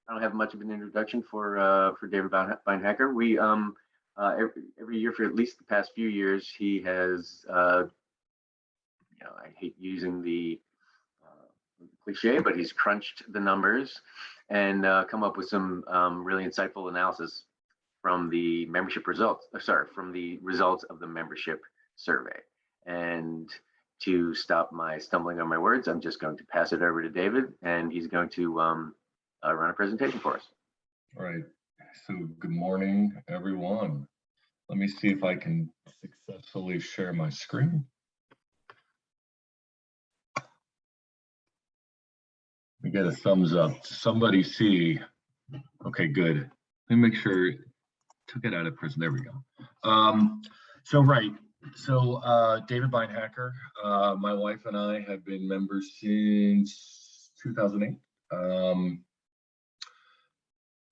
I don't have much of an introduction for David Beinhacker. We every year for at least the past few years, he has I hate using the cliche, but he's crunched the numbers and come up with some really insightful analysis from the membership results. Sorry, from the results of the membership survey. And to stop my stumbling on my words, I'm just going to pass it over to David, and he's going to run a presentation for us. All right. So good morning, everyone. Let me see if I can successfully share my screen. We get a thumbs up. Somebody see. Okay, good. Let me make sure. Took it out of prison. There we go. So David Beinhacker, my wife and I have been members since 2008.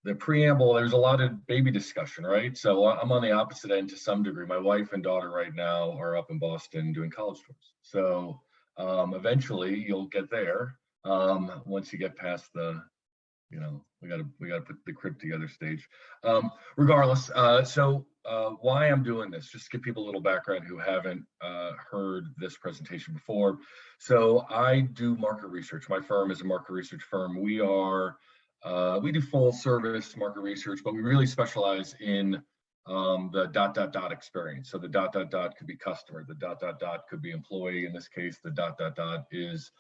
The preamble, there's a lot of baby discussion, right? So I'm on the opposite end to some degree. My wife and daughter right now are up in Boston doing college tours. So eventually you'll get there once you get past the, we gotta put the crib together stage. Regardless, why I'm doing this, just to give people a little background who haven't heard this presentation before. So I do market research. My firm is a market research firm. We do full service market research, but we really specialize in the ... experience. So the ... could be customer, the ... could be employee. In this case, the ... is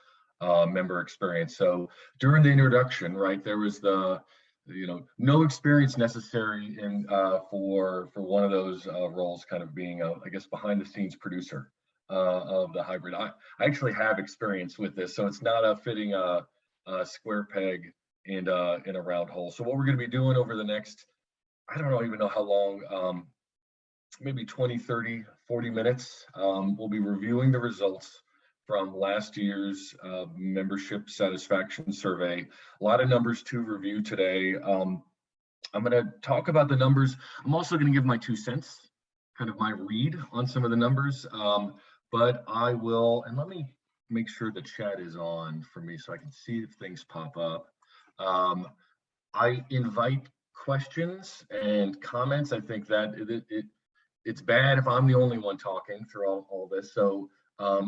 member experience. So during the introduction, right, there was the, no experience necessary in for one of those roles, kind of being I guess behind the scenes producer of the hybrid. I actually have experience with this, so it's not a fitting a square peg in a round hole. So what we're going to be doing over the next, I don't even know how long, maybe 20, 30, 40 minutes, we'll be reviewing the results from last year's membership satisfaction survey. A lot of numbers to review today. I'm going to talk about the numbers. I'm also going to give my 2 cents, kind of my read on some of the numbers, but I will, and let me make sure the chat is on for me so I can see if things pop up. I invite questions and comments. I think that it's bad if I'm the only one talking through all this. So a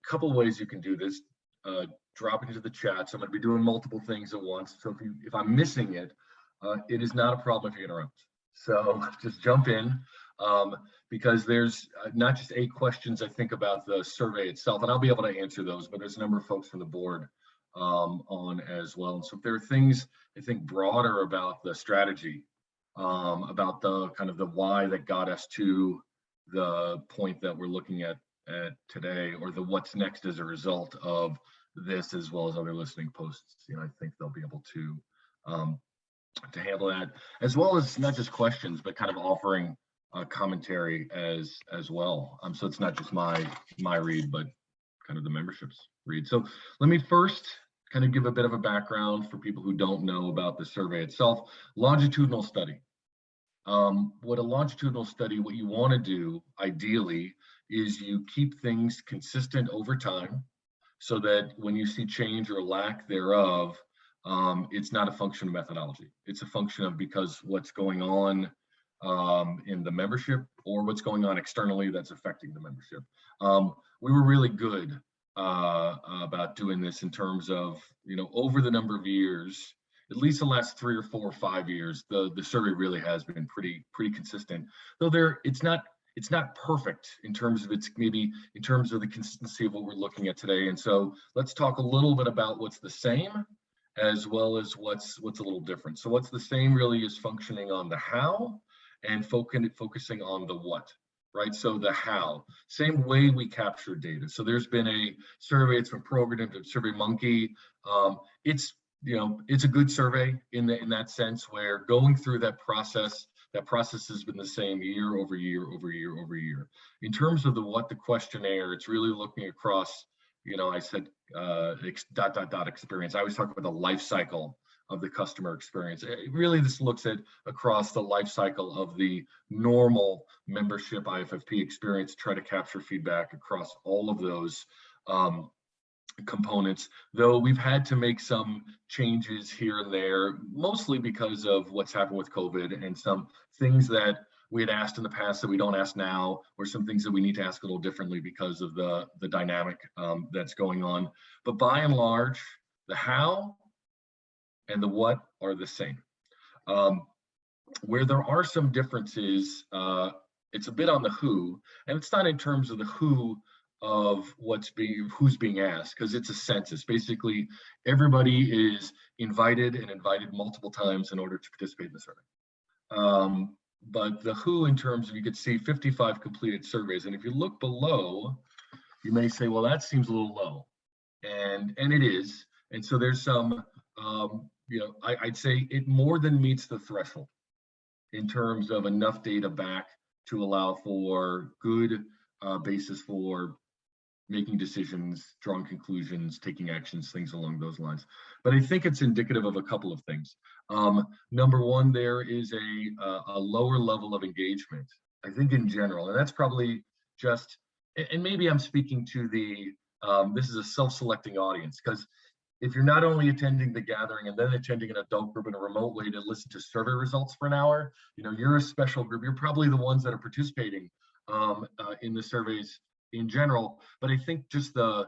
couple of ways you can do this. Drop it into the chat. So I'm going to be doing multiple things at once. So if I'm missing it, it is not a problem if you interrupt. So just jump in, because there's not just 8 questions I think about the survey itself, and I'll be able to answer those, but there's a number of folks from the board on as well. And so if there are things I think broader about the strategy, about the kind of the why that got us to the point that we're looking at today, or the what's next as a result of this, as well as other listening posts, I think they'll be able to handle that, as well as not just questions, but kind of offering commentary as well. So it's not just my read, but kind of the membership's read. So let me first kind of give a bit of a background for people who don't know about the survey itself. Longitudinal study. What a longitudinal study, what you want to do ideally is you keep things consistent over time, so that when you see change or lack thereof, it's not a function of methodology. It's a function of because what's going on in the membership, or what's going on externally that's affecting the membership. We were really good about doing this in terms of, over the number of years, at least the last 3 or 4 or 5 years, the survey really has been pretty consistent. Though it's not perfect in terms of the consistency of what we're looking at today. And so let's talk a little bit about what's the same, as well as what's a little different. So what's the same really is functioning on the how and focusing on the what. Right, so the how, same way we capture data. So there's been a survey, it's from Program to SurveyMonkey. It's a good survey in that sense, where going through that process has been the same year over year over year over year. In terms of the questionnaire, it's really looking across, I said experience. I always talk about the life cycle of the customer experience. Really, this looks at across the life cycle of the normal membership IFFP experience, try to capture feedback across all of those components, though we've had to make some changes here and there, mostly because of what's happened with COVID and some things that we had asked in the past that we don't ask now, or some things that we need to ask a little differently because of the dynamic that's going on. But by and large, the how and the what are the same. Where there are some differences, it's a bit on the who, and it's not in terms of the who of who's being asked, because it's a census. Basically, everybody is invited and invited multiple times in order to participate in the survey. But the who, in terms of, you could see 55 completed surveys, and if you look below, you may say, well, that seems a little low, and it is. And so there's some, I'd say it more than meets the threshold in terms of enough data back to allow for good basis for making decisions, drawing conclusions, taking actions, things along those lines. But I think it's indicative of a couple of things. Number one, there is a lower level of engagement, I think, in general, and that's probably just, and maybe I'm speaking to this is a self-selecting audience, because if you're not only attending the gathering and then attending an adult group in a remote way to listen to survey results for an hour, you're a special group. You're probably the ones that are participating in the surveys in general. But I think just the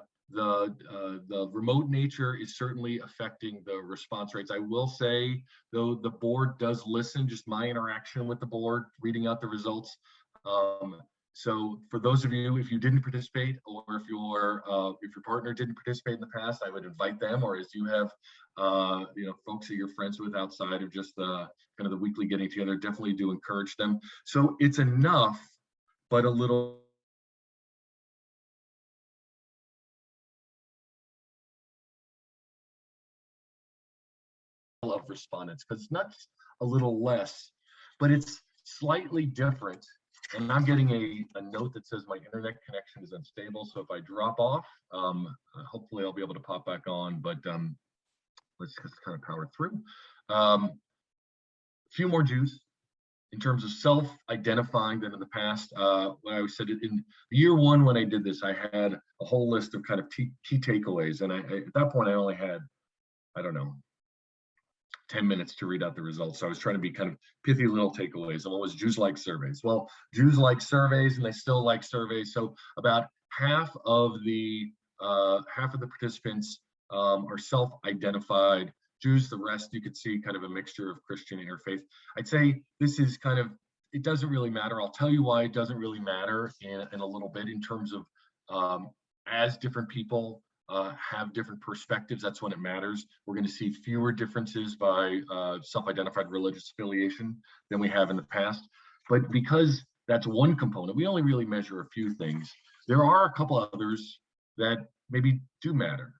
remote nature is certainly affecting the response rates. I will say, though, the board does listen, just my interaction with the board, reading out the results. So for those of you, if you didn't participate, or if your partner didn't participate in the past, I would invite them, or as you have folks that you're friends with outside of just the kind of the weekly getting together, definitely do encourage them. So it's enough, but a little of respondents, because it's not a little less, but it's slightly different. And I'm getting a note that says my internet connection is unstable. So if I drop off, hopefully I'll be able to pop back on, but let's just kind of power through. A few more Jews in terms of self-identifying than in the past. When I said it in year one, when I did this, I had a whole list of kind of key takeaways. And at that point, I only had, I don't know, 10 minutes to read out the results. So I was trying to be kind of pithy little takeaways. And what was Jews like surveys? Well, Jews like surveys, and they still like surveys. So about half of the participants are self-identified Jews. The rest, you could see kind of a mixture of Christian interfaith. I'd say this is kind of, it doesn't really matter. I'll tell you why it doesn't really matter in a little bit, in terms of as different people have different perspectives, that's when it matters. We're going to see fewer differences by self-identified religious affiliation than we have in the past. But because that's one component, we only really measure a few things. There are a couple others that maybe do matter.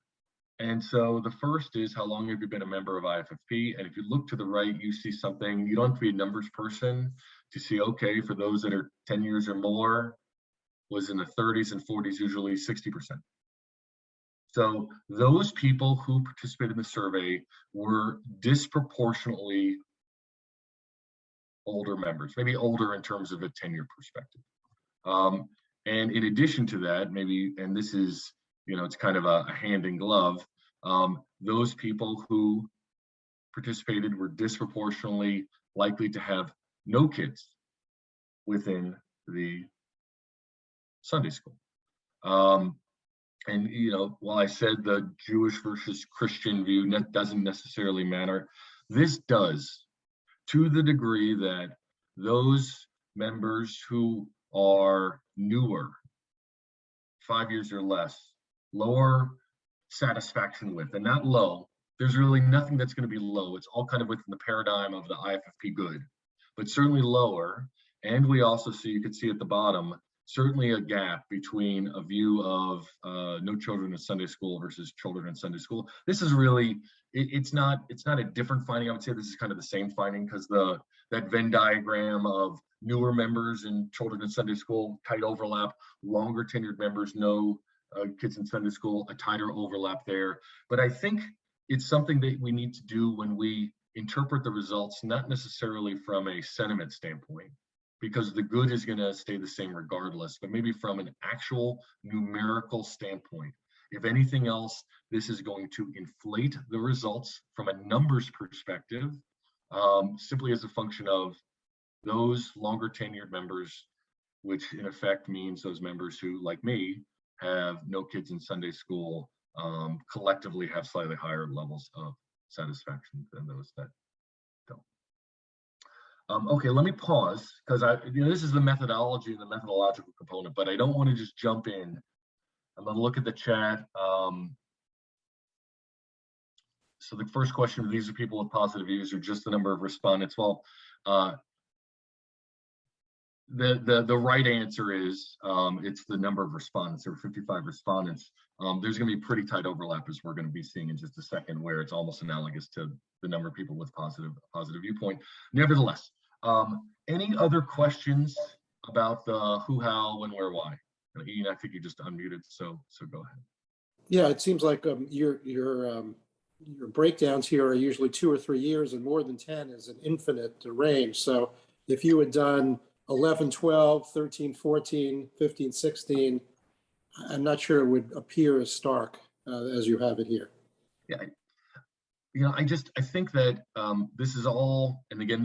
And so the first is, how long have you been a member of IFFP? And if you look to the right, you see something. You don't have to be a numbers person to see, okay, for those that are 10 years or more, was in the 30s and 40s, usually 60%. So those people who participated in the survey were disproportionately older members, maybe older in terms of a tenure perspective. And in addition to that, maybe, and this is, it's kind of a hand in glove, those people who participated were disproportionately likely to have no kids within the Sunday school. And, while I said the Jewish versus Christian view doesn't necessarily matter, this does, to the degree that those members who are newer, 5 years or less, lower satisfaction with, and not low, there's really nothing that's going to be low. It's all kind of within the paradigm of the IFFP good, but certainly lower. And we also see, you can see at the bottom, certainly a gap between a view of no children in Sunday school versus children in Sunday school. This is really, it's not a different finding. I would say this is kind of the same finding, because that Venn diagram of newer members and children in Sunday school, tight overlap, longer tenured members, no kids in Sunday school, a tighter overlap there. But I think it's something that we need to do when we interpret the results, not necessarily from a sentiment standpoint, because the good is going to stay the same regardless, but maybe from an actual numerical standpoint. If anything else, this is going to inflate the results from a numbers perspective, simply as a function of those longer tenured members, which in effect means those members who, like me, have no kids in Sunday school, collectively have slightly higher levels of satisfaction than those that don't. Okay, let me pause because this is the methodology and the methodological component, but I don't want to just jump in. I'm going to look at the chat. So the first question: these are people with positive views, or just the number of respondents? Well, the right answer is it's the number of respondents. There were 55 respondents. There's going to be pretty tight overlap, as we're going to be seeing in just a second, where it's almost analogous to the number of people with positive viewpoint. Nevertheless, any other questions about the who, how, when, where, why? Ian, I think you just unmuted, so go ahead. Yeah, it seems like your breakdowns here are usually 2 or 3 years, and more than 10 is an infinite range. So if you had done 11, 12, 13, 14, 15, 16, I'm not sure it would appear as stark as you have it here. Yeah, I think that this is all, and again,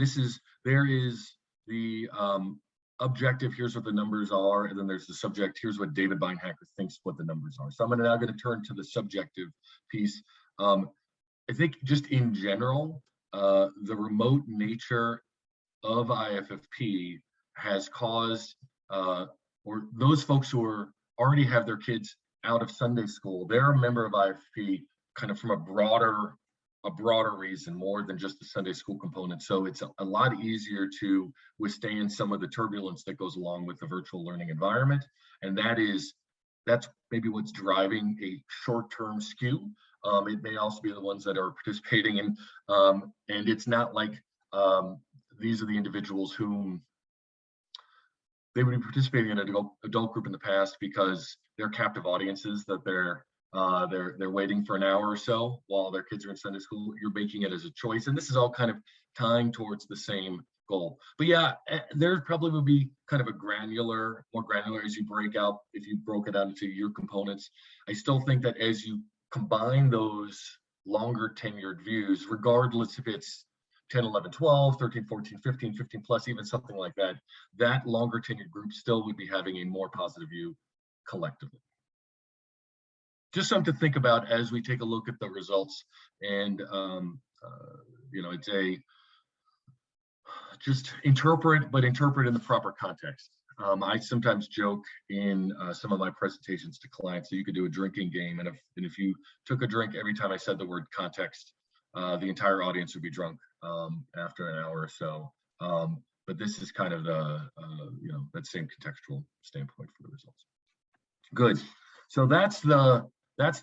there is the objective, here's what the numbers are, and then there's the subject, here's what David Beinhacker thinks what the numbers are. So I'm now going to turn to the subjective piece. I think just in general, the remote nature of IFFP has caused, or those folks who already have their kids out of Sunday school, they're a member of IFFP kind of from a broader reason, more than just the Sunday school component. So it's a lot easier to withstand some of the turbulence that goes along with the virtual learning environment. And that's maybe what's driving a short-term skew. It may also be the ones that are participating in, and it's not like these are the individuals whom they would be participating in an adult group in the past because they're captive audiences that they're waiting for an hour or so while their kids are in Sunday school. You're making it as a choice, and this is all kind of tying towards the same goal. But yeah, there probably would be kind of more granular as you if you broke it out into your components. I still think that as you combine those longer tenured views, regardless if it's 10, 11, 12, 13, 14, 15, 15 plus, even something like that, that longer tenured group still would be having a more positive view collectively. Just something to think about as we take a look at the results. And, it's just interpret in the proper context. I sometimes joke in some of my presentations to clients that you could do a drinking game, and if you took a drink every time I said the word context, the entire audience would be drunk after an hour or so. But this is kind of that same contextual standpoint for the results. Good. So that's the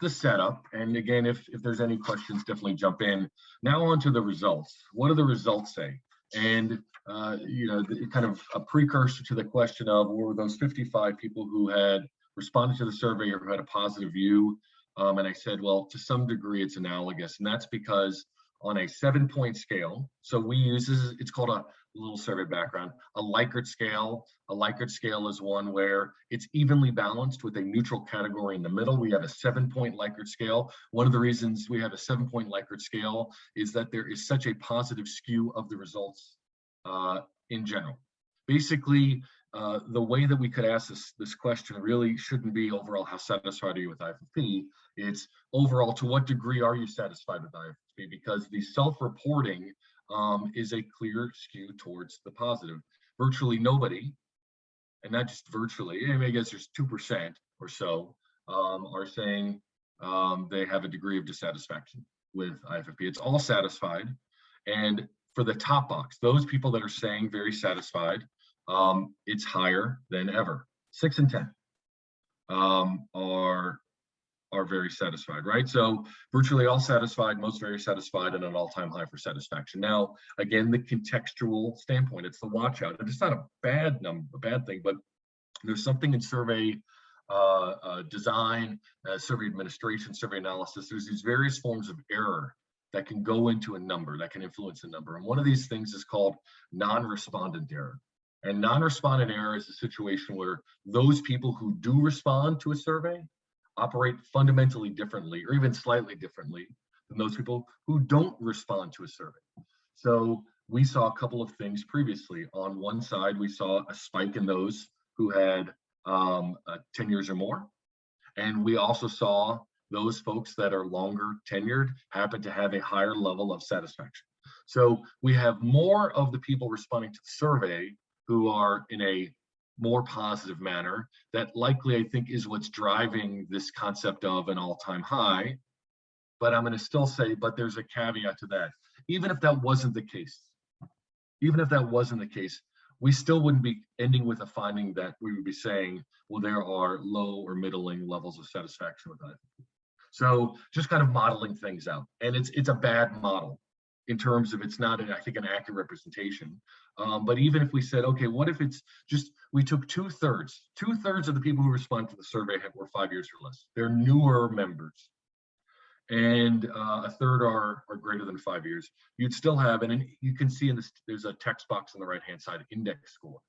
setup. And again, if there's any questions, definitely jump in. Now on to the results. What do the results say? And kind of a precursor to the question of, were those 55 people who had responded to the survey or who had a positive view? And I said, well, to some degree it's analogous, and that's because on a 7-point scale, so we use it's called a little survey background, a Likert scale. A Likert scale is one where it's evenly balanced with a neutral category in the middle. We have a 7-point Likert scale. One of the reasons we have a 7-point Likert scale is that there is such a positive skew of the results in general. Basically, the way that we could ask this question really shouldn't be overall, how satisfied are you with IFFP? It's overall, to what degree are you satisfied with IFFP? Because the self-reporting is a clear skew towards the positive. Virtually nobody, and not just virtually, I guess there's 2% or so, are saying they have a degree of dissatisfaction with IFFP. It's all satisfied. And for the top box, those people that are saying very satisfied, it's higher than ever. 6 and 10 are very satisfied, right? So virtually all satisfied, most very satisfied, and an all-time high for satisfaction. Now, again, the contextual standpoint, it's the watch out. And it's not a bad thing, but there's something in survey design, survey administration, survey analysis. There's these various forms of error that can go into a number, that can influence a number. And one of these things is called non-respondent error. And non-respondent error is a situation where those people who do respond to a survey operate fundamentally differently or even slightly differently than those people who don't respond to a survey. So we saw a couple of things previously. On one side, we saw a spike in those who had 10 years or more. And we also saw those folks that are longer tenured happen to have a higher level of satisfaction. So we have more of the people responding to the survey who are in a more positive manner. That likely, I think, is what's driving this concept of an all-time high. But I'm going to still say, but there's a caveat to that. Even if that wasn't the case, we still wouldn't be ending with a finding that we would be saying, well, there are low or middling levels of satisfaction with IFFP. So just kind of modeling things out. And it's a bad model in terms of it's not, I think, an accurate representation. But even if we said, okay, what if it's just, we took two-thirds of the people who respond to the survey were 5 years or less. They're newer members. And a third are greater than 5 years. You'd still have, and you can see in this, there's a text box on the right-hand side, index score.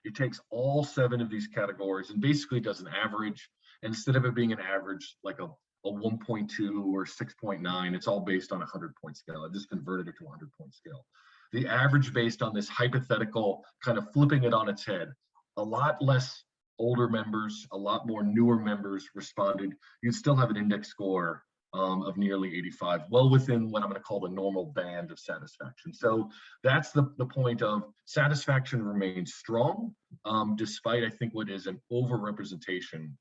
It takes all 7 of these categories and basically does an average. And instead of it being an average, like a 1.2 or 6.9, it's all based on a 100-point scale. I just converted it to a 100-point scale. The average based on this hypothetical, kind of flipping it on its head, a lot less older members, a lot more newer members responded. You'd still have an index score of nearly 85, well within what I'm going to call the normal band of satisfaction. So that's the point of satisfaction remains strong, despite, I think, what is an overrepresentation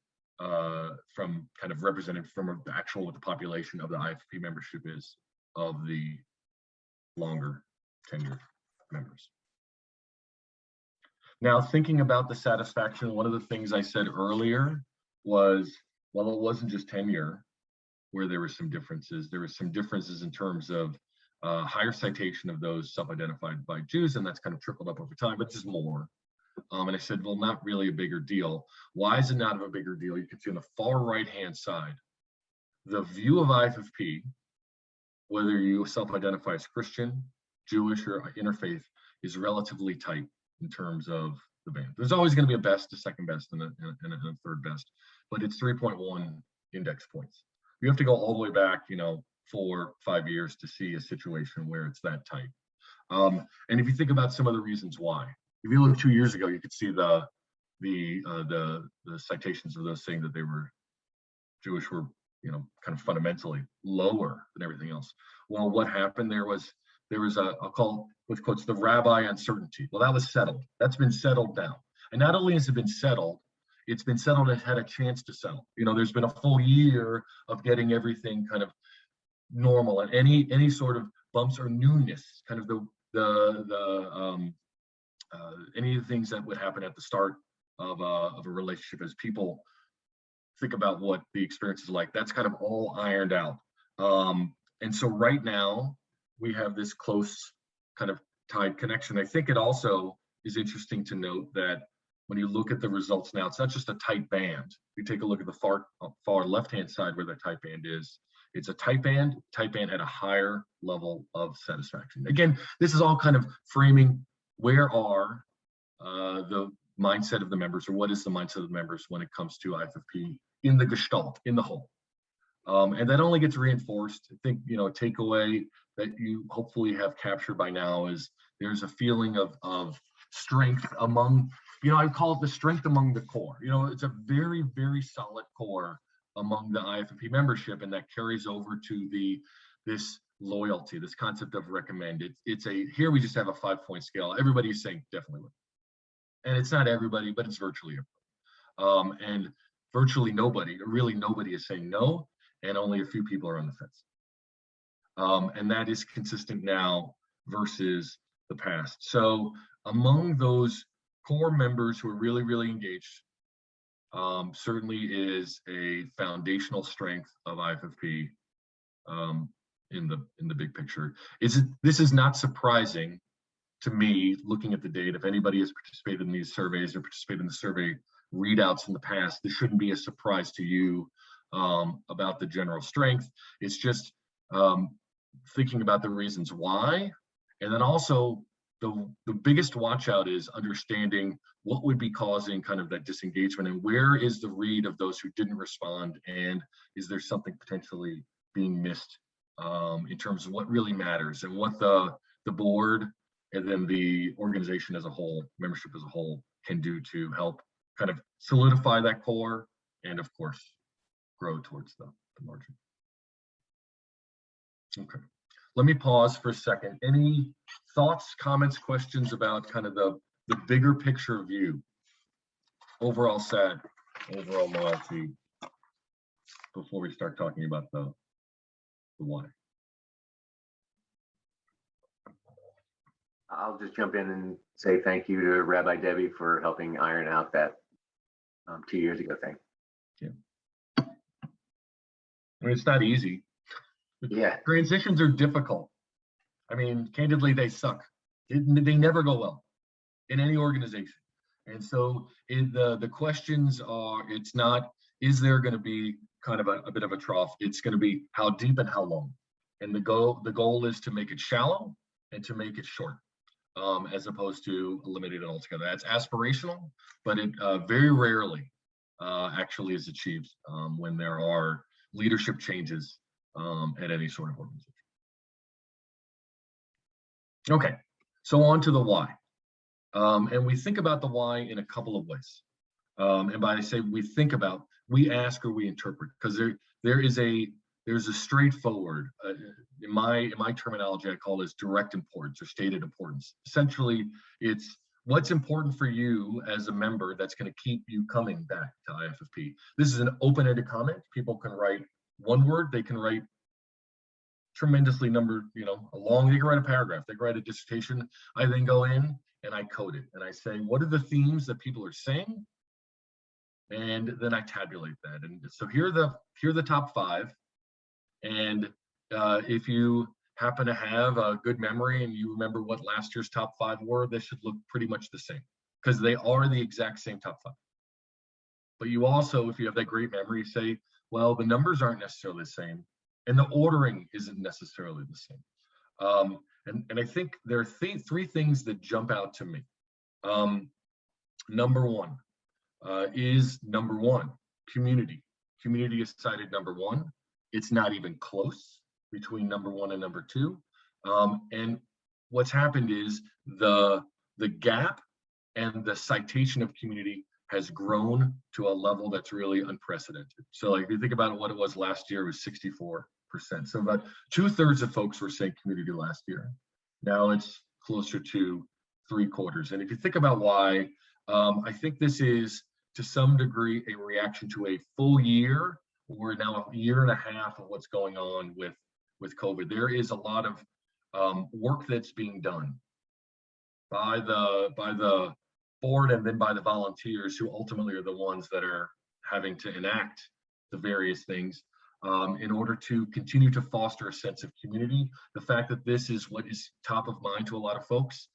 from kind of represented from the actual what the population of the IFFP membership is of the longer tenured members. Now, thinking about the satisfaction, one of the things I said earlier was, well, it wasn't just tenure where there were some differences. There were some differences in terms of higher citation of those self-identified by Jews, and that's kind of trickled up over time, but just more. And I said, well, not really a bigger deal. Why is it not a bigger deal? You can see on the far right-hand side, the view of IFFP, whether you self-identify as Christian, Jewish, or interfaith, is relatively tight in terms of the band. There's always going to be a best, a second best, and a third best, but it's 3.1 index points. You have to go all the way back, 4, 5 years to see a situation where it's that tight. And if you think about some of the reasons why, if you look 2 years ago, you could see the citations of those saying that they were Jewish were, kind of fundamentally lower than everything else. Well, what happened there was I'll call with quotes the rabbi uncertainty. Well, that was settled. That's been settled down. And not only has it been settled, it's been settled and had a chance to settle. There's been a full year of getting everything kind of normal, and any sort of bumps or newness, kind of any of the things that would happen at the start of a relationship as people think about what the experience is like. That's kind of all ironed out. And so right now we have this close kind of tied connection. I think it also is interesting to note that when you look at the results now, it's not just a tight band. You take a look at the far left-hand side where the tight band is. It's a tight band at a higher level of satisfaction. Again, this is all kind of framing where are the mindset of the members, or what is the mindset of the members when it comes to IFFP in the gestalt, in the whole. And that only gets reinforced. I think, a takeaway that you hopefully have captured by now is there's a feeling of strength among, I call it the strength among the core. It's a very, very solid core among the IFFP membership, and that carries over to this loyalty, this concept of recommend. Here we just have a 5-point scale. Everybody's saying definitely would. And it's not everybody, but it's virtually everybody. And virtually nobody, really nobody is saying no, and only a few people are on the fence. And that is consistent now versus the past. So among those core members who are really, really engaged, certainly is a foundational strength of IFFP in the big picture. This is not surprising to me, looking at the data. If anybody has participated in these surveys or participated in the survey readouts in the past, this shouldn't be a surprise to you about the general strength. It's just thinking about the reasons why, and then also the biggest watch out is understanding what would be causing kind of that disengagement, and where is the read of those who didn't respond, and is there something potentially being missed in terms of what really matters, and what the board and then the organization as a whole, membership as a whole, can do to help kind of solidify that core and, of course, grow towards the margin. Okay, let me pause for a second. Any thoughts, comments, questions about kind of the bigger picture view, overall SAT, overall loyalty, before we start talking about the why? I'll just jump in and say thank you to Rabbi Debbie for helping iron out that 2 years ago thing. I mean, it's not easy. Yeah. Transitions are difficult. I mean, candidly, they suck. They never go well in any organization. And so the questions are, it's not, is there going to be kind of a bit of a trough? It's going to be how deep and how long. And the goal is to make it shallow and to make it short, as opposed to eliminate it altogether. That's aspirational, but it very rarely actually is achieved when there are leadership changes at any sort of organization. Okay, so on to the why. And we think about the why in a couple of ways. And by I say we think about, we ask or we interpret, because there's a straightforward, in my terminology, I call this direct importance or stated importance. Essentially, it's what's important for you as a member that's going to keep you coming back to IFFP. This is an open-ended comment. People can write one word, they can write tremendously numbered, they can write a paragraph, they can write a dissertation. I then go in and I code it and I say, what are the themes that people are saying? And then I tabulate that. And so here are the top 5. And if you happen to have a good memory and you remember what last year's top 5 were, they should look pretty much the same, because they are the exact same top 5. But you also, if you have that great memory, say, well, the numbers aren't necessarily the same, and the ordering isn't necessarily the same. And I think there are 3 things that jump out to me. Number one is community. Community is cited number 1. It's not even close between number 1 and number 2. And what's happened is the gap and the citation of community has grown to a level that's really unprecedented. So like, if you think about what it was last year, it was 64%. So about 2/3 of folks were saying community last year. Now it's closer to 3/4. And if you think about why, I think this is to some degree a reaction to a full year, or now a year and a half of what's going on with COVID. There is a lot of work that's being done by the board and then by the volunteers, who ultimately are the ones that are having to enact the various things in order to continue to foster a sense of community. The fact that this is what is top of mind to a lot of folks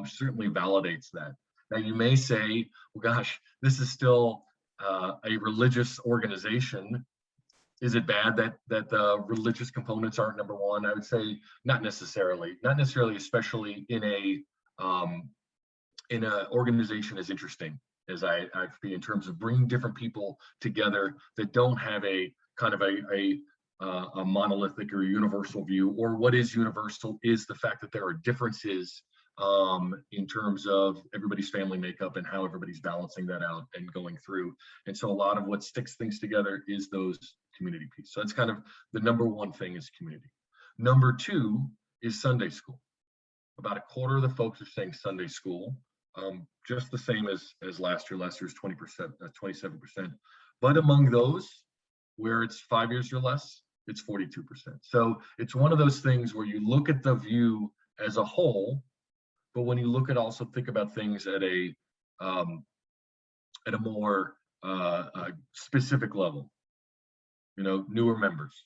certainly validates that. Now you may say, well, gosh, this is still a religious organization. Is it bad that the religious components aren't number 1? I would say not necessarily, especially in a organization as interesting as IFP, in terms of bringing different people together that don't have a kind of a monolithic or universal view. Or what is universal is the fact that there are differences in terms of everybody's family makeup and how everybody's balancing that out and going through. And so a lot of what sticks things together is those community piece. So that's kind of the number 1 thing, is community. Number 2 is Sunday school. About 1/4 of the folks are saying Sunday school, just the same as last year. Last year's 20%, 27%. But among those where it's 5 years or less, it's 42%. So it's one of those things where you look at the view as a whole, but when you look at also think about things at a more specific level, newer members.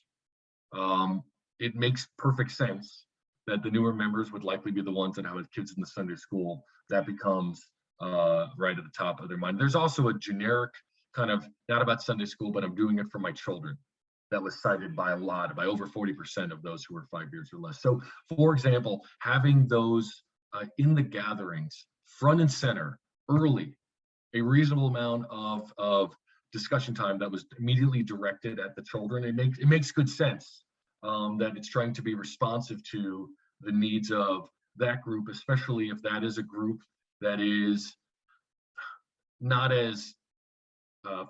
It makes perfect sense that the newer members would likely be the ones that have kids in the Sunday school. That becomes right at the top of their mind. There's also a generic kind of, not about Sunday school, but I'm doing it for my children, that was cited by over 40% of those who were 5 years or less. So for example, having those in the gatherings, front and center, early, a reasonable amount of discussion time that was immediately directed at the children. It makes good sense that it's trying to be responsive to the needs of that group, especially if that is a group that is not as,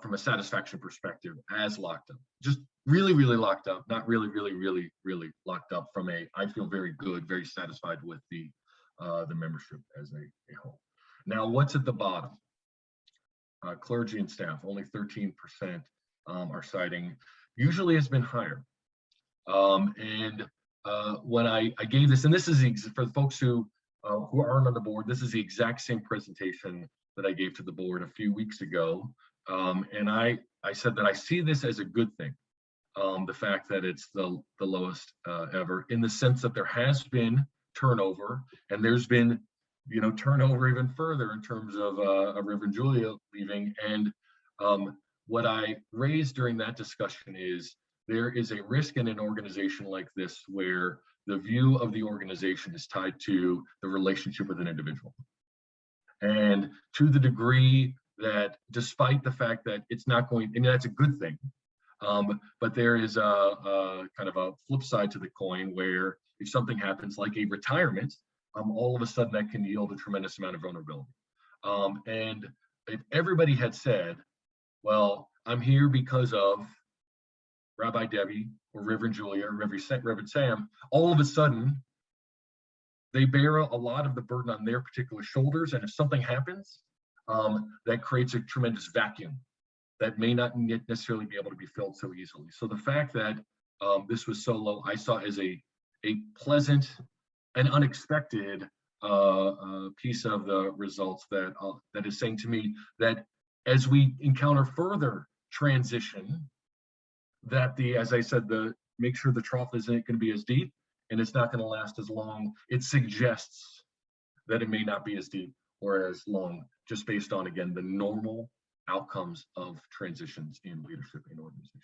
from a satisfaction perspective, as locked up. Just really, really locked up, not really, really, really, really locked up from I feel very good, very satisfied with the membership as a whole. Now, what's at the bottom? Clergy and staff, only 13% are citing. Usually has been higher. When I gave this, and this is for the folks who aren't on the board, this is the exact same presentation that I gave to the board a few weeks ago. And I said that I see this as a good thing. The fact that it's the lowest ever, in the sense that there has been turnover, and there's been turnover even further in terms of Reverend Julia leaving. And what I raised during that discussion is there is a risk in an organization like this where the view of the organization is tied to the relationship with an individual. And to the degree that, despite the fact that it's not going, and that's a good thing, but there is a kind of a flip side to the coin where if something happens like a retirement, all of a sudden that can yield a tremendous amount of vulnerability. And if everybody had said, well, I'm here because of Rabbi Debbie or Reverend Julia or Reverend Sam, all of a sudden they bear a lot of the burden on their particular shoulders. And if something happens, that creates a tremendous vacuum that may not necessarily be able to be filled so easily. So the fact that this was so low, I saw as a pleasant and unexpected piece of the results that is saying to me that as we encounter further transition, that as I said, make sure the trough isn't going to be as deep and it's not going to last as long. It suggests that it may not be as deep or as long, just based on, again, the normal outcomes of transitions in leadership in organizations.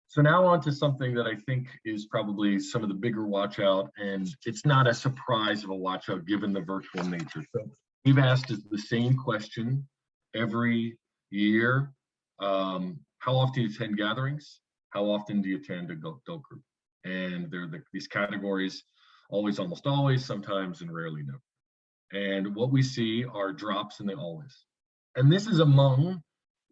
So now on to something that I think is probably some of the bigger watch out, and it's not a surprise of a watch out given the virtual nature. So we've asked the same question every year. How often do you attend gatherings? How often do you attend adult group? And there are these categories, always, almost always, sometimes, and rarely, never. And what we see are drops in the always. And this is among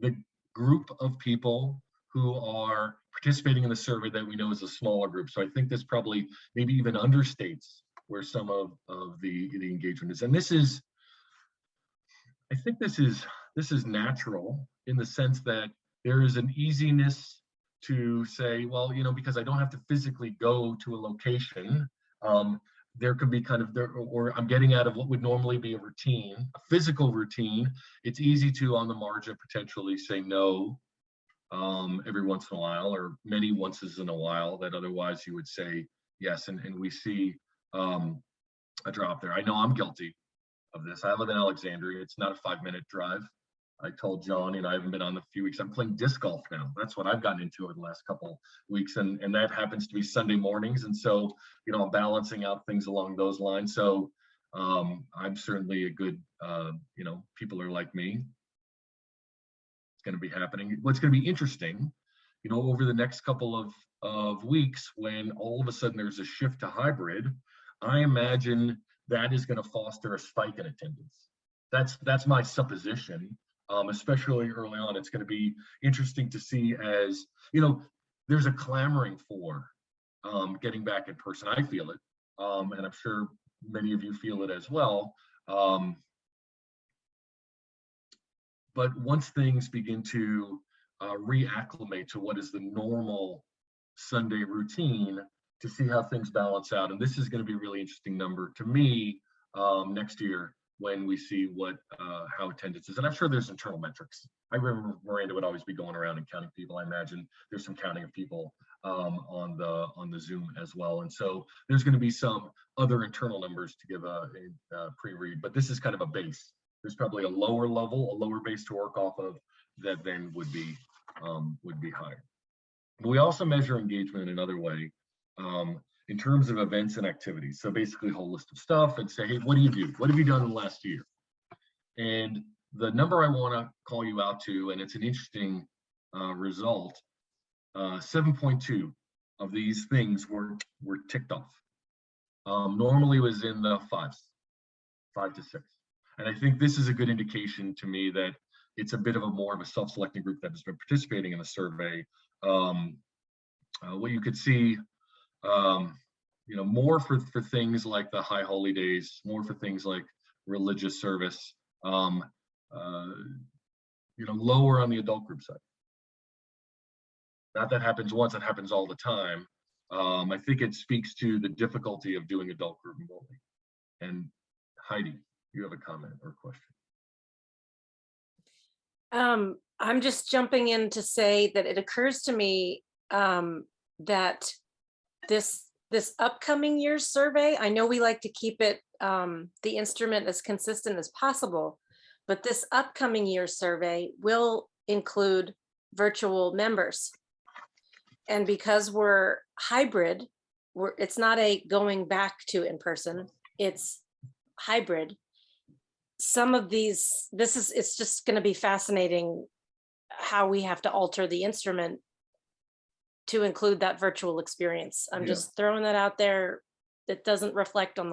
the group of people who are participating in the survey that we know is a smaller group. So I think this probably maybe even understates where some of the engagement is. And this is, I think this is natural in the sense that there is an easiness to say, well, because I don't have to physically go to a location, there could be kind of or I'm getting out of what would normally be a routine, a physical routine. It's easy to, on the margin, potentially say no every once in a while, or many onces in a while, that otherwise you would say yes. And we see a drop there. I know I'm guilty of this. I live in Alexandria. It's not a 5-minute drive. I told John, I haven't been on a few weeks. I'm playing disc golf now. That's what I've gotten into over the last couple weeks. And that happens to be Sunday mornings. And so, I'm balancing out things along those lines. So I'm certainly a good, people are like me. It's going to be happening. What's going to be interesting, over the next couple of weeks, when all of a sudden there's a shift to hybrid, I imagine that is going to foster a spike in attendance. That's my supposition. Especially early on, it's going to be interesting to see as, there's a clamoring for getting back in person. I feel it, and I'm sure many of you feel it as well. But once things begin to reacclimate to what is the normal Sunday routine, to see how things balance out, and this is going to be a really interesting number to me next year, when we see how attendance is. And I'm sure there's internal metrics. I remember Miranda would always be going around and counting people. I imagine there's some counting of people on the Zoom as well. And so there's going to be some other internal numbers to give a pre-read, but this is kind of a base. There's probably a lower level, a lower base to work off of that then would be higher. We also measure engagement in another way, in terms of events and activities. So basically a whole list of stuff and say, hey, what do you do? What have you done in the last year? And the number I want to call you out to, and it's an interesting result, 7.2 of these things were ticked off. Normally it was in the 5 to 6. And I think this is a good indication to me that it's a bit of a more of a self-selecting group that has been participating in the survey. What you could see, more for things like the high holy days, more for things like religious service, lower on the adult group side. Not that happens once, it happens all the time. I think it speaks to the difficulty of doing adult group remotely. And Heidi, you have a comment or question? I'm just jumping in to say that it occurs to me that this upcoming year's survey, I know we like to keep it, the instrument as consistent as possible, but this upcoming year's survey will include virtual members. And because we're hybrid, it's not a going back to in person, it's hybrid. Some of these, it's just going to be fascinating how we have to alter the instrument to include that virtual experience. I'm just throwing that out there. That doesn't reflect on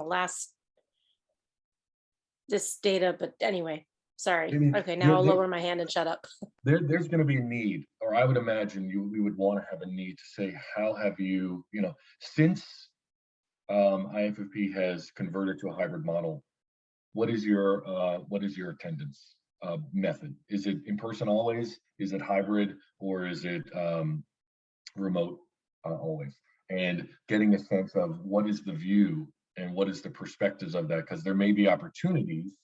this data, but anyway, sorry. Okay, now I'll lower my hand and shut up. There's going to be a need, or I would imagine we would want to have a need to say, how have you, since IFFP has converted to a hybrid model, what is your attendance method? Is it in person always? Is it hybrid, or is it remote always? And getting a sense of what is the view and what is the perspectives of that, because there may be opportunities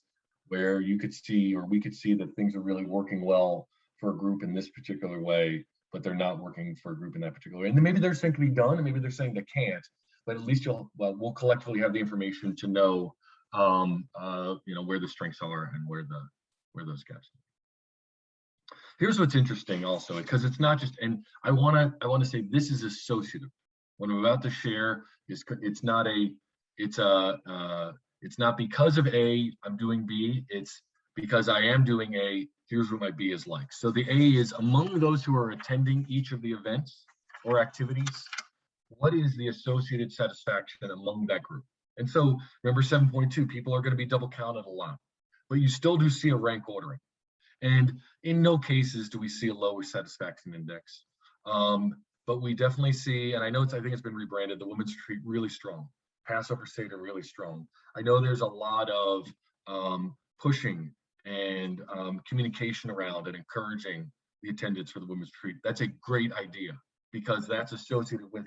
where you could see, or we could see, that things are really working well for a group in this particular way, but they're not working for a group in that particular way. And then maybe there's something to be done, and maybe they're saying they can't, but at least we'll collectively have the information to know where the strengths are and where those gaps are. Here's what's interesting also, because it's not just, and I want to say this is associative. What I'm about to share is, it's not because of A, I'm doing B, it's because I am doing A, here's what my B is like. So the A is, among those who are attending each of the events or activities, what is the associated satisfaction among that group? And so remember 7.2, people are going to be double counted a lot, but you still do see a rank ordering. And in no cases do we see a lower satisfaction index. But we definitely see, and I think it's been rebranded, the Women's Retreat really strong, Passover Seder really strong. I know there's a lot of pushing and communication around and encouraging the attendance for the Women's Retreat. That's a great idea, because that's associated with,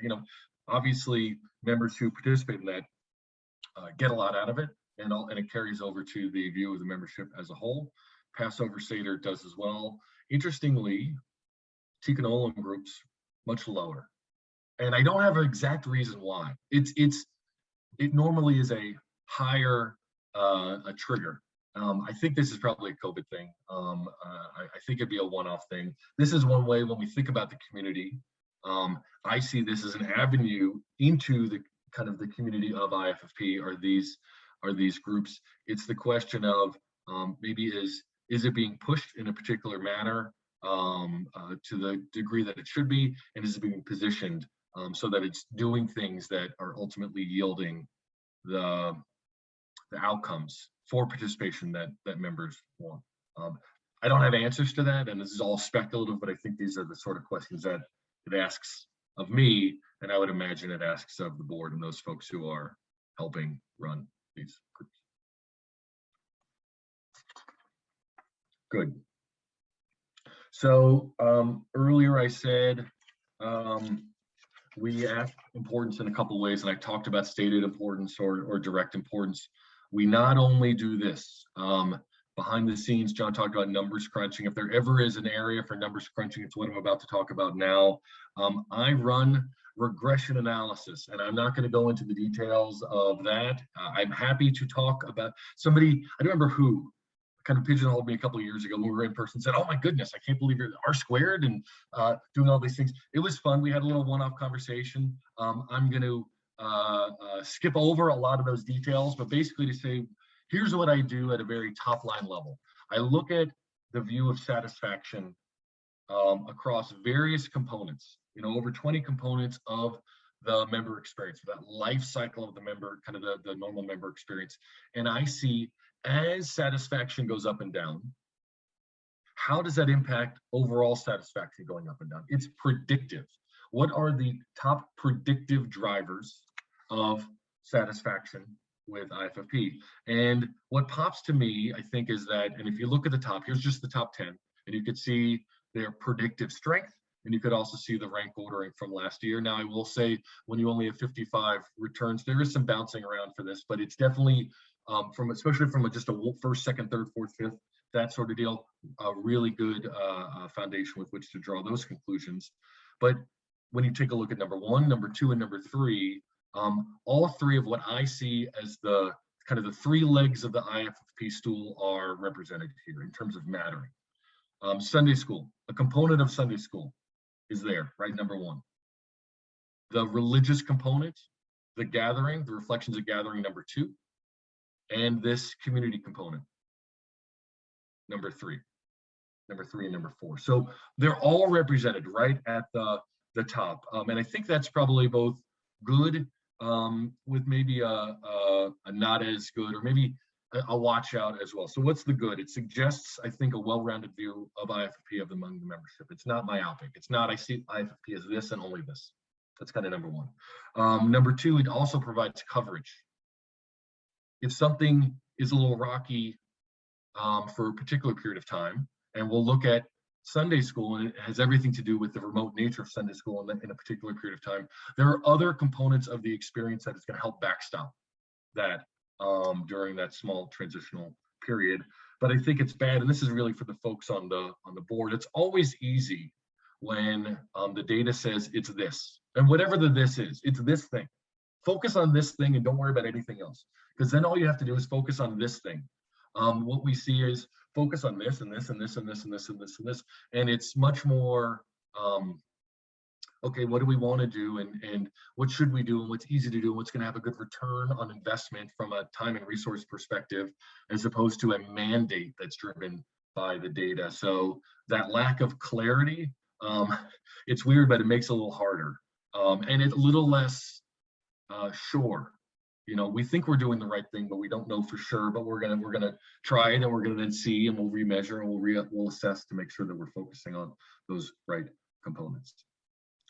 obviously members who participate in that get a lot out of it, and it carries over to the view of the membership as a whole. Passover Seder does as well. Interestingly, Tikkun Olam groups much lower, and I don't have an exact reason why. It normally is a higher a trigger. I think this is probably a COVID thing. I think it'd be a one-off thing. This is one way when we think about the community. I see this as an avenue into the kind of the community of IFFP, are these groups. It's the question of maybe is it being pushed in a particular manner to the degree that it should be, and is it being positioned so that it's doing things that are ultimately yielding the outcomes for participation that members want. I don't have answers to that, and this is all speculative, but I think these are the sort of questions that it asks of me, and I would imagine it asks of the board and those folks who are helping run these groups. Good. So earlier I said we asked importance in a couple of ways, and I talked about stated importance or direct importance. We not only do this, behind the scenes, John talked about numbers crunching. If there ever is an area for numbers crunching, it's what I'm about to talk about now. I run regression analysis, and I'm not going to go into the details of that. I'm happy to talk about somebody, I don't remember who kind of pigeonholed me a couple of years ago when we were in person, said, "Oh my goodness, I can't believe you're R squared and doing all these things." It was fun. We had a little one-off conversation. I'm going to skip over a lot of those details, but basically to say, here's what I do at a very top line level. I look at the view of satisfaction across various components, over 20 components of the member experience, that life cycle of the member, kind of the normal member experience. And I see as satisfaction goes up and down, how does that impact overall satisfaction going up and down? It's predictive. What are the top predictive drivers of satisfaction with IFFP? And what pops to me, I think, is that, and if you look at the top, here's just the top 10, and you could see their predictive strength, and you could also see the rank ordering from last year. Now, I will say, when you only have 55 returns, there is some bouncing around for this, but it's definitely, especially from just a first, second, third, fourth, fifth, that sort of deal, a really good foundation with which to draw those conclusions. But when you take a look at number 1, number 2, and number 3, all 3 of what I see as the kind of the 3 legs of the IFFP stool are represented here in terms of mattering. Sunday school, a component of Sunday school is there, right? Number 1. The religious component, the gathering, the reflections of gathering, number 2, and this community component, number 3 and number 4. So they're all represented right at the top. And I think that's probably both good with maybe a not as good, or maybe a watch out as well. So what's the good? It suggests, I think, a well-rounded view of IFFP among the membership. It's not myopic. It's not, I see IFFP as this and only this. That's kind of number 1. Number 2, it also provides coverage. If something is a little rocky for a particular period of time, and we'll look at Sunday school, and it has everything to do with the remote nature of Sunday school in a particular period of time, there are other components of the experience that is going to help backstop that during that small transitional period. But I think it's bad, and this is really for the folks on the board. It's always easy when the data says it's this, and whatever the this is, it's this thing. Focus on this thing and don't worry about anything else, because then all you have to do is focus on this thing. What we see is focus on this and this and this and this and this and this and this, and it's much more okay, what do we want to do, and what should we do, and what's easy to do, and what's going to have a good return on investment from a time and resource perspective, as opposed to a mandate that's driven by the data. So that lack of clarity, it's weird, but it makes it a little harder, and it's a little less sure. We think we're doing the right thing, but we don't know for sure. But we're gonna try it, and we're gonna then see, and we'll remeasure, and we'll assess to make sure that we're focusing on those right components.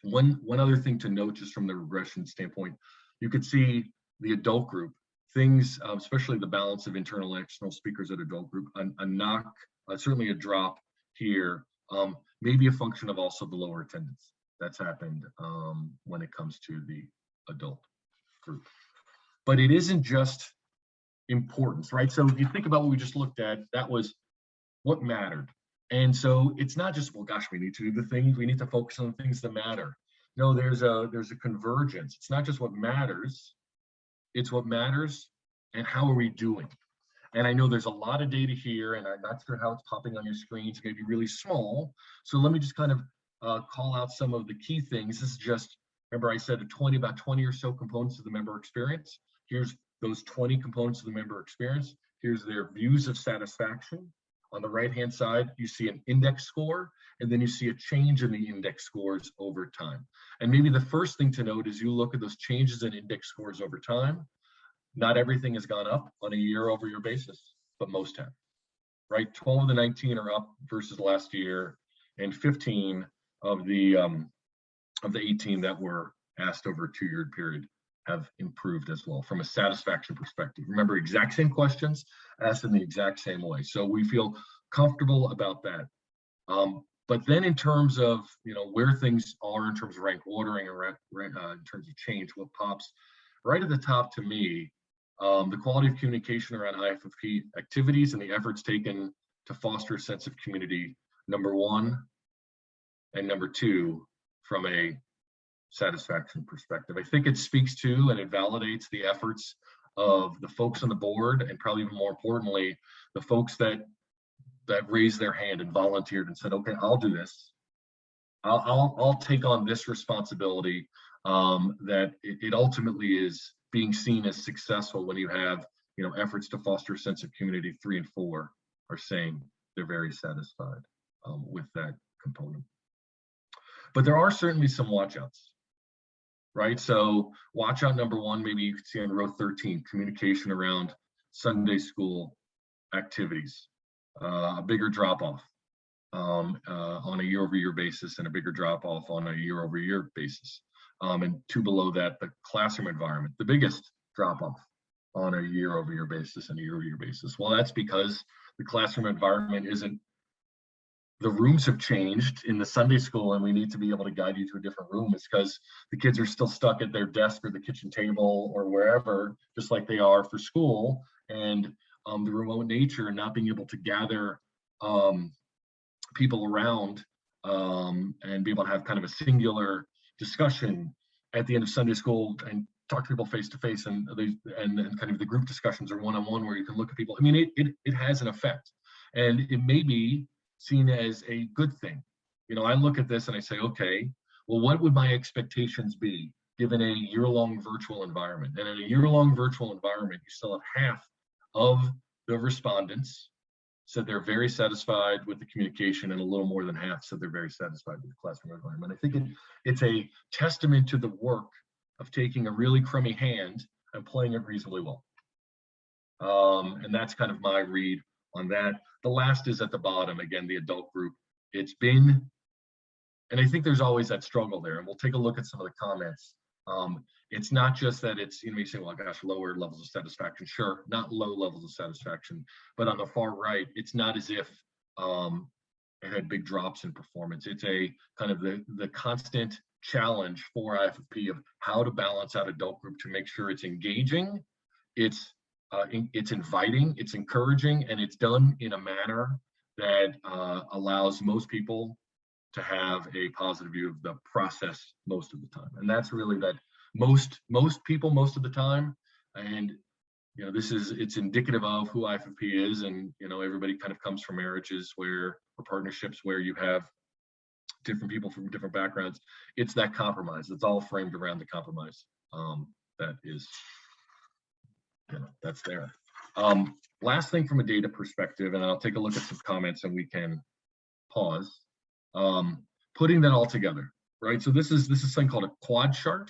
One other thing to note, just from the regression standpoint, you could see the adult group things, especially the balance of internal and external speakers at adult group, a knock, certainly a drop here, maybe a function of also the lower attendance that's happened when it comes to the adult group. But it isn't just importance, right? So if you think about what we just looked at, that was what mattered. And so it's not just, well, gosh, we need to do the things, we need to focus on the things that matter. No, there's a convergence. It's not just what matters, it's what matters and how are we doing. And I know there's a lot of data here, and I'm not sure how it's popping on your screens, maybe really small. So let me just kind of call out some of the key things. This is just, remember I said about 20 or so components of the member experience. Here's those 20 components of the member experience. Here's their views of satisfaction. On the right-hand side, you see an index score, and then you see a change in the index scores over time. And maybe the first thing to note is you look at those changes in index scores over time. Not everything has gone up on a year-over-year basis, but most have, right? 12 of the 19 are up versus last year, and 15 of the 18 that were asked over a 2-year period have improved as well from a satisfaction perspective. Remember, exact same questions asked in the exact same way. So we feel comfortable about that. But then in terms of, where things are in terms of rank ordering or in terms of change, what pops right at the top to me, the quality of communication around IFFP activities and the efforts taken to foster a sense of community, number 1, and number 2, from a satisfaction perspective. I think it speaks to and it validates the efforts of the folks on the board, and probably even more importantly, the folks that that raised their hand and volunteered and said, okay, I'll do this. I'll take on this responsibility. That it ultimately is being seen as successful when you have, efforts to foster a sense of community. 3 and 4 are saying they're very satisfied with that component. But there are certainly some watchouts, right? So watchout number 1, maybe you can see on row 13, communication around Sunday school activities, a bigger drop off on a year-over-year basis, and a bigger drop off on a year-over-year basis. And 2 below that, the classroom environment, the biggest drop off on a year-over-year basis and a year-over-year basis. Well, that's because the classroom environment isn't, the rooms have changed in the Sunday school, and we need to be able to guide you to a different room. It's because the kids are still stuck at their desk or the kitchen table or wherever, just like they are for school. And the remote nature and not being able to gather people around and be able to have kind of a singular discussion at the end of Sunday school and talk to people face to face, and kind of the group discussions or one-on-one where you can look at people. I mean, it has an effect, and it may be seen as a good thing. I look at this and I say, okay, well, what would my expectations be given a year-long virtual environment? And in a year-long virtual environment, you still have half of the respondents said they're very satisfied with the communication, and a little more than half said they're very satisfied with the classroom environment. I think it's a testament to the work of taking a really crummy hand and playing it reasonably well. And that's kind of my read on that. The last is at the bottom, again, the adult group. It's been, and I think there's always that struggle there, and we'll take a look at some of the comments. It's not just that it's, you say, well, gosh, lower levels of satisfaction. Sure, not low levels of satisfaction, but on the far right, it's not as if it had big drops in performance. It's a kind of the constant challenge for IFFP of how to balance out adult group to make sure it's engaging, it's inviting, it's encouraging, and it's done in a manner that allows most people to have a positive view of the process most of the time. And that's really that most people most of the time. And it's indicative of who IFFP is. And everybody kind of comes from marriages or partnerships where you have different people from different backgrounds. It's that compromise. It's all framed around the compromise that is, that's there. Last thing from a data perspective, and I'll take a look at some comments and we can pause. Putting that all together, right? So this is something called a quad chart.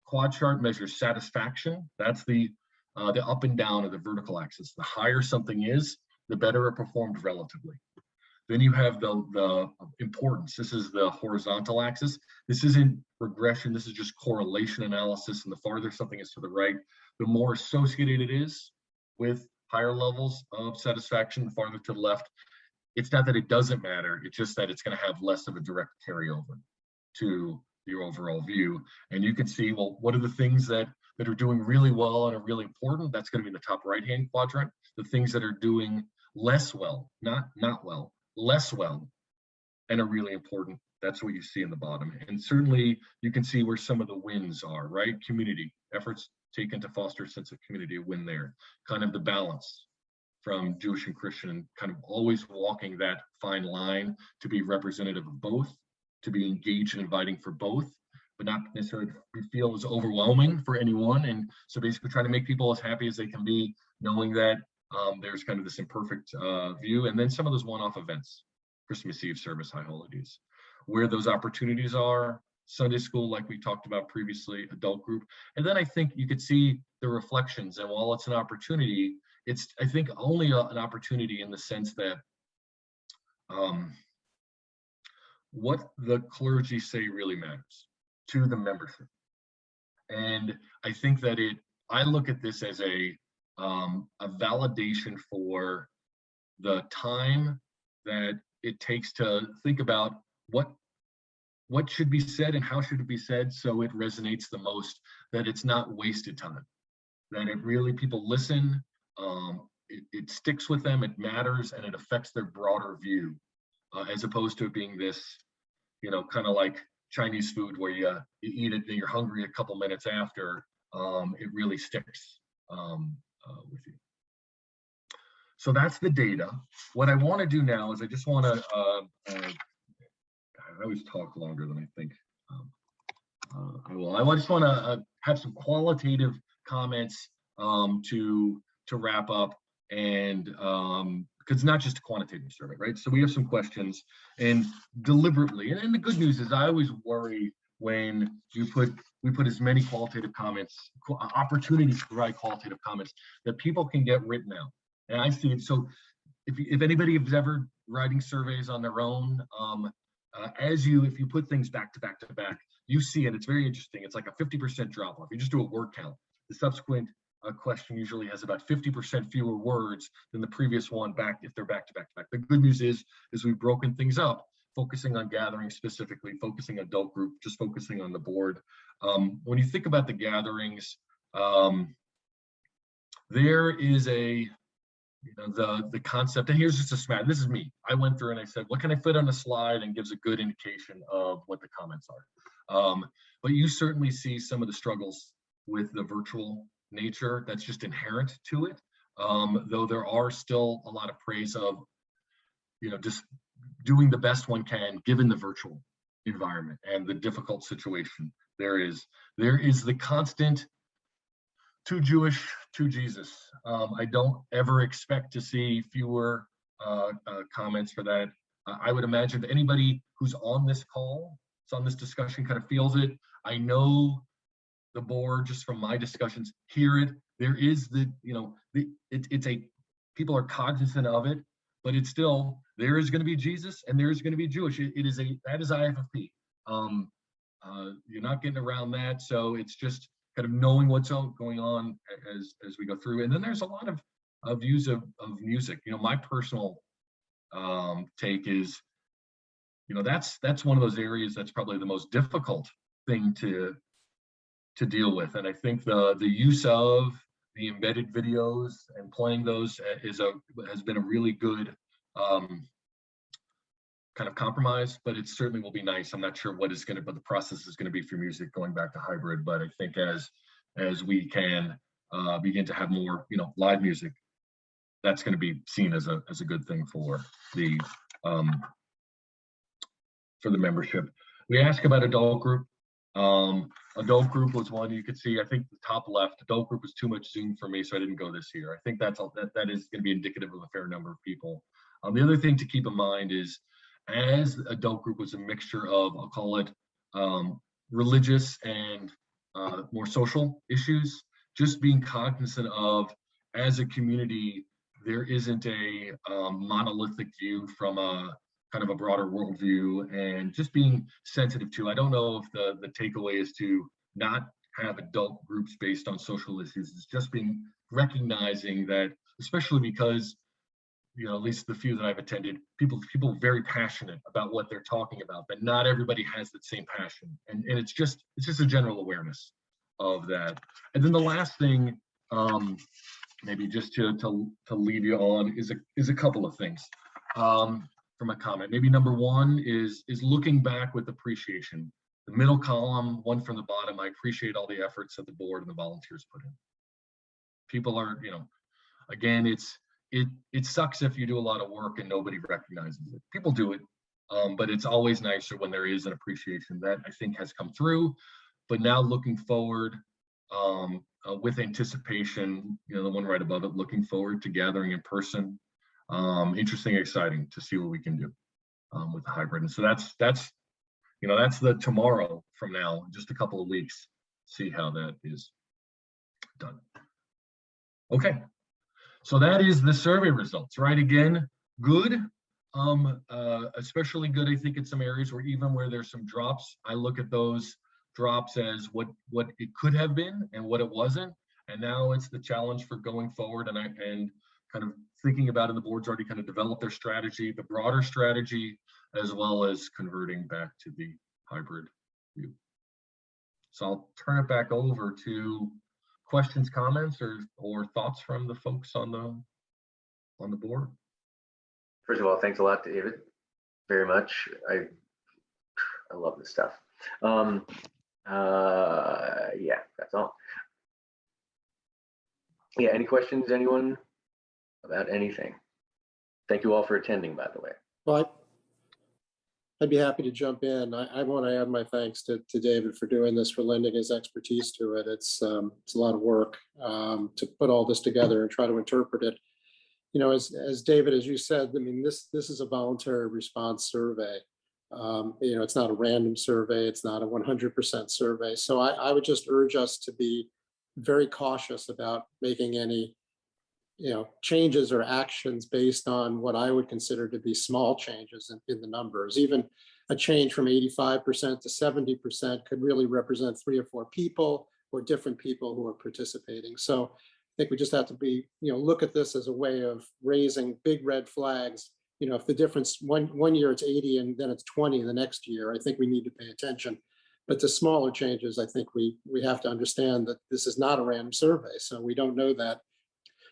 Quad chart measures satisfaction. That's the up and down of the vertical axis. The higher something is, the better it performed relatively. Then you have the importance. This is the horizontal axis. This isn't regression. This is just correlation analysis. And the farther something is to the right, the more associated it is with higher levels of satisfaction. The farther to the left, it's not that it doesn't matter. It's just that it's going to have less of a direct carryover to your overall view. And you can see, well, what are the things that are doing really well and are really important? That's going to be in the top right-hand quadrant. The things that are doing less well, not well, less well, and are really important, that's what you see in the bottom. And certainly you can see where some of the wins are, right? Community efforts taken to foster a sense of community, a win there. Kind of the balance from Jewish and Christian, and kind of always walking that fine line to be representative of both, to be engaged and inviting for both, but not necessarily feel as overwhelming for anyone. And so basically trying to make people as happy as they can be, knowing that there's kind of this imperfect view. And then some of those one-off events, Christmas Eve service, high holidays, where those opportunities are, Sunday school, like we talked about previously, adult group. And then I think you could see the reflections. And while it's an opportunity, it's, I think, only an opportunity in the sense that what the clergy say really matters to the membership. And I think that I look at this as a validation for the time that it takes to think about what should be said and how should it be said so it resonates the most, that it's not wasted time, that it really, people listen, it sticks with them, it matters, and it affects their broader view, as opposed to it being this, kind of like Chinese food where you eat it and you're hungry a couple minutes after, it really sticks with you. So that's the data. What I want to do now is I just want to, I always talk longer than I think I will. I just want to have some qualitative comments to wrap up, and because it's not just a quantitative survey, right? So we have some questions, and deliberately, and the good news is I always worry when we put as many qualitative comments, opportunities to provide qualitative comments, that people can get written out. And I see it. So if anybody is ever writing surveys on their own, if you put things back to back to back, you see it. It's very interesting. It's like a 50% drop off. You just do a word count. The subsequent question usually has about 50% fewer words than the previous one if they're back to back to back. The good news is we've broken things up, focusing on gathering specifically, focusing on adult group, just focusing on the board. When you think about the gatherings, there is the concept, and here's just a smash. This is me. I went through and I said, what can I fit on a slide, and gives a good indication of what the comments are. But you certainly see some of the struggles with the virtual nature that's just inherent to it. Though there are still a lot of praise of, just doing the best one can given the virtual environment and the difficult situation. There is the constant too Jewish, too Jesus. I don't ever expect to see fewer comments for that. I would imagine that anybody who's on this call, who's on this discussion, kind of feels it. I know the board, just from my discussions, hear it. There is people are cognizant of it, but it's still, there is going to be Jesus and there is going to be Jewish. That is IFFP. You're not getting around that. So it's just kind of knowing what's going on as we go through. And then there's a lot of views of music. My personal take is, that's one of those areas that's probably the most difficult thing to deal with. And I think the use of the embedded videos and playing those has been a really good kind of compromise, but it certainly will be nice. I'm not sure what the process is going to be for music going back to hybrid, but I think as we can begin to have more, live music, that's going to be seen as a good thing for the membership. We ask about adult group. Adult group was one you could see. I think the top left, adult group was too much Zoom for me, so I didn't go this year. I think that is going to be indicative of a fair number of people. The other thing to keep in mind is, as adult group was a mixture of, I'll call it religious and more social issues, just being cognizant of, as a community, there isn't a monolithic view from a kind of a broader worldview, and just being sensitive to. I don't know if the takeaway is to not have adult groups based on social issues. It's just recognizing that, especially because, at least the few that I've attended, people are very passionate about what they're talking about, but not everybody has that same passion. And it's just a general awareness of that. And then the last thing, maybe just to leave you on, is a couple of things from a comment. Maybe number one is looking back with appreciation. The middle column, one from the bottom, I appreciate all the efforts that the board and the volunteers put in. People are, again, it sucks if you do a lot of work and nobody recognizes it. People do it, but it's always nicer when there is an appreciation. That, I think, has come through. But now looking forward with anticipation, the one right above it, looking forward to gathering in person. Interesting, exciting to see what we can do with the hybrid. And so that's the tomorrow from now, just a couple of weeks, see how that is done. Okay. So that is the survey results, right? Again, good, especially good, I think, in some areas where there's some drops. I look at those drops as what it could have been and what it wasn't. And now it's the challenge for going forward, and kind of thinking about it. The board's already kind of developed their strategy, the broader strategy, as well as converting back to the hybrid view. So I'll turn it back over to questions, comments, or thoughts from the folks on the board. First of all, thanks a lot, David, very much. I love this stuff. Yeah, that's all. Yeah, any questions, anyone? about anything. Thank you all for attending, by the way. Well, I'd be happy to jump in. I want to add my thanks to David for doing this, for lending his expertise to it. It's a lot of work to put all this together and try to interpret it. You know, as David, as you said, I mean, this is a voluntary response survey. You know, it's not a random survey. It's not a 100% survey. So I would just urge us to be very cautious about making any, you know, changes or actions based on what I would consider to be small changes in the numbers. Even a change from 85% to 70% could really represent 3 or 4 people or different people who are participating. So I think we just have to be, you know, look at this as a way of raising big red flags. You know, if the difference one year it's 80 and then it's 20 the next year, I think we need to pay attention. But the smaller changes, I think we have to understand that this is not a random survey, so we don't know that.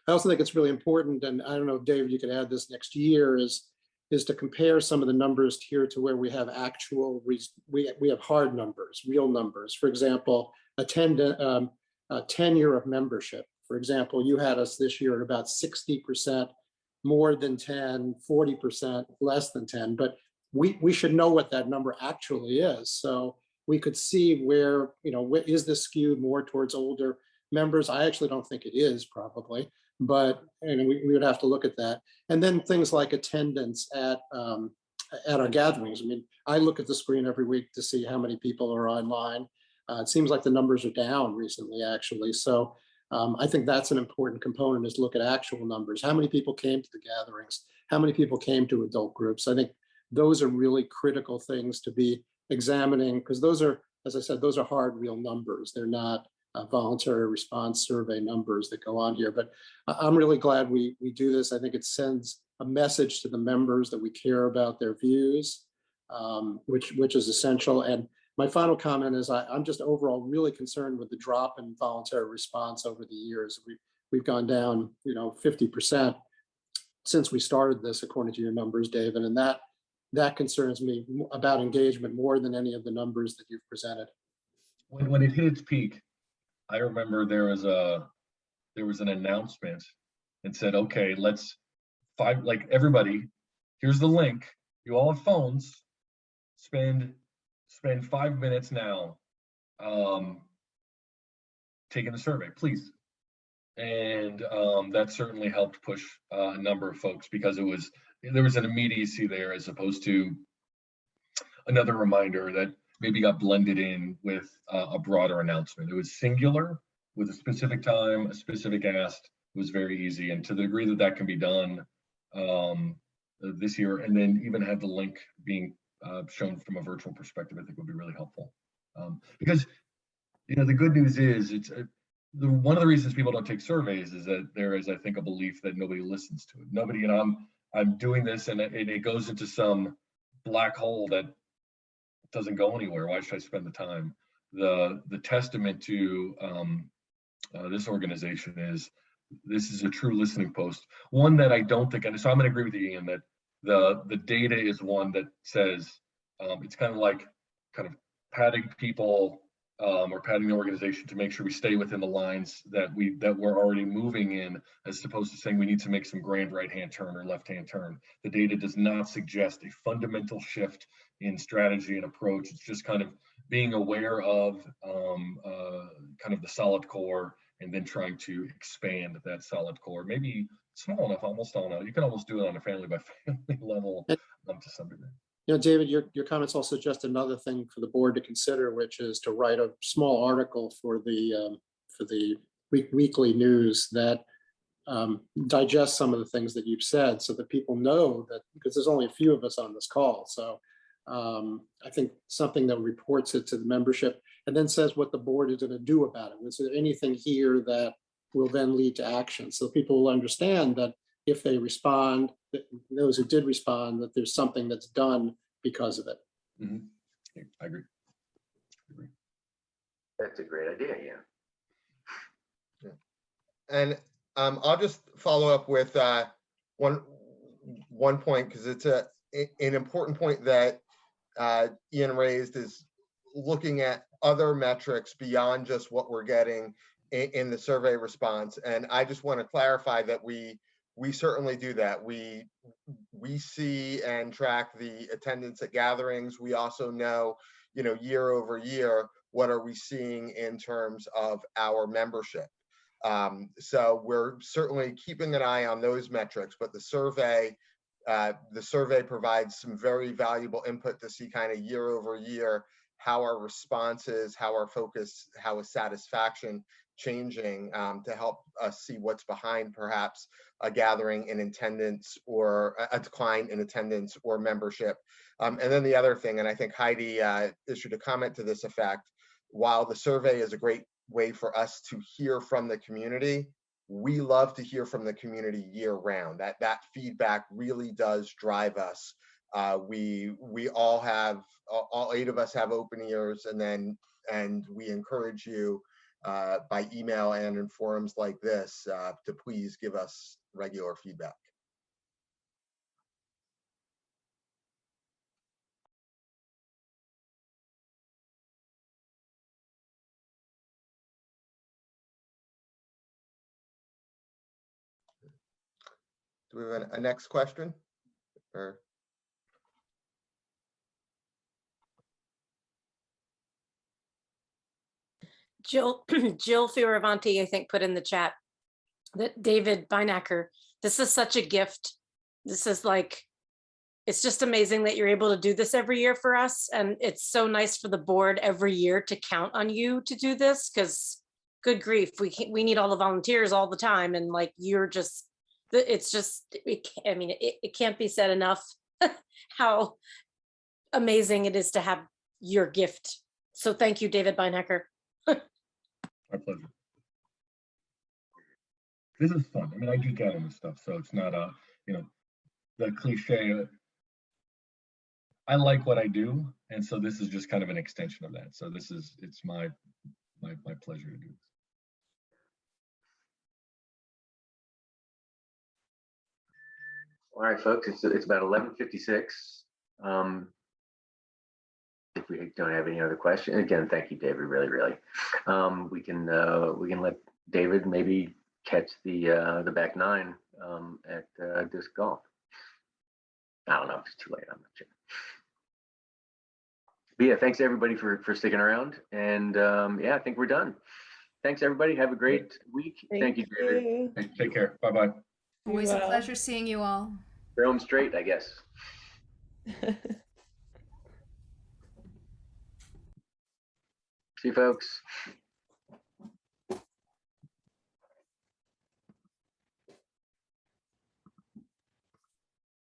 I also think it's really important, and I don't know if David, you could add this next year, is to compare some of the numbers here to where we have actual, we have hard numbers, real numbers. For example, a tenure of membership. For example, you had us this year at about 60% more than 10, 40% less than 10, but we should know what that number actually is. So we could see where, you know, is this skewed more towards older members? I actually don't think it is, probably, but we would have to look at that. And then things like attendance at our gatherings. I mean, I look at the screen every week to see how many people are online. It seems like the numbers are down recently, actually. So I think that's an important component, is look at actual numbers. How many people came to the gatherings? How many people came to adult groups? I think those are really critical things to be examining, because those are, as I said, those are hard, real numbers. They're not voluntary response survey numbers that go on here. But I'm really glad we do this. I think it sends a message to the members that we care about their views, which is essential. And my final comment is I'm just overall really concerned with the drop in voluntary response over the years. We've gone down, you know, 50% since we started this, according to your numbers, David, and that concerns me about engagement more than any of the numbers that you've presented. When it hit its peak, I remember there was an announcement and said, okay, let's like everybody, here's the link. You all have phones. Spend 5 minutes now taking the survey, please. And that certainly helped push a number of folks, because there was an immediacy there, as opposed to another reminder that maybe got blended in with a broader announcement. It was singular with a specific time, a specific ask. It was very easy. And to the degree that that can be done this year, and then even have the link being shown from a virtual perspective, I think would be really helpful. Because, you know, the good news is one of the reasons people don't take surveys is that there is, I think, a belief that nobody listens to it. Nobody, you know, I'm doing this and it goes into some black hole that doesn't go anywhere. Why should I spend the time? The testament to this organization is this is a true listening post. One that I don't think, and so I'm going to agree with you, Ian, that the data is one that says it's kind of patting people or patting the organization to make sure we stay within the lines that we're already moving in, as opposed to saying we need to make some grand right-hand turn or left-hand turn. The data does not suggest a fundamental shift in strategy and approach. It's just kind of being aware of kind of the solid core, and then trying to expand that solid core, maybe small enough, almost small enough. You can almost do it on a family by family level to some degree. You know, David, your comments also suggest another thing for the board to consider, which is to write a small article for the weekly news that digests some of the things that you've said, so that people know that, because there's only a few of us on this call. So I think something that reports it to the membership and then says what the board is going to do about it. Is there anything here that will then lead to action? So people will understand that if they respond, that those who did respond, that there's something that's done because of it. Mm-hmm. Yeah, I agree. That's a great idea, yeah. And I'll just follow up with one point, because it's an important point that Ian raised, is looking at other metrics beyond just what we're getting in the survey response. And I just want to clarify that we we certainly do that. We see and track the attendance at gatherings. We also know, year over year, what are we seeing in terms of our membership. So we're certainly keeping an eye on those metrics, but the survey provides some very valuable input to see kind of year over year how our response is, how our focus, how is satisfaction changing, to help us see what's behind perhaps a gathering in attendance or a decline in attendance or membership. And then the other thing, and I think Heidi issued a comment to this effect, while the survey is a great way for us to hear from the community, we love to hear from the community year round. That feedback really does drive us. We all 8 of us have open ears, and we encourage you by email and in forums like this to please give us regular feedback. Do we have a next question? Or Jill Fioravanti, I think, put in the chat that David Beinacker, this is such a gift. This is like, it's just amazing that you're able to do this every year for us. And it's so nice for the board every year to count on you to do this, because good grief, we need all the volunteers all the time. And like, you're just, it can't be said enough how amazing it is to have your gift. So thank you, David Beinacker. My pleasure. This is fun. I mean, I do gather this stuff, so it's not the cliche. I like what I do, and so this is just kind of an extension of that. So it's my pleasure to do this. All right, folks, it's about 11:56. If we don't have any other questions, again, thank you, David. Really. We can let David maybe catch the back 9 at disc golf. I don't know if it's too late. I'm not sure. But yeah, thanks everybody for sticking around. And yeah, I think we're done. Thanks everybody. Have a great week. Thank you, David. Hey, take care. Bye-bye. Always a pleasure seeing you all. They're home straight, I guess. See you, folks.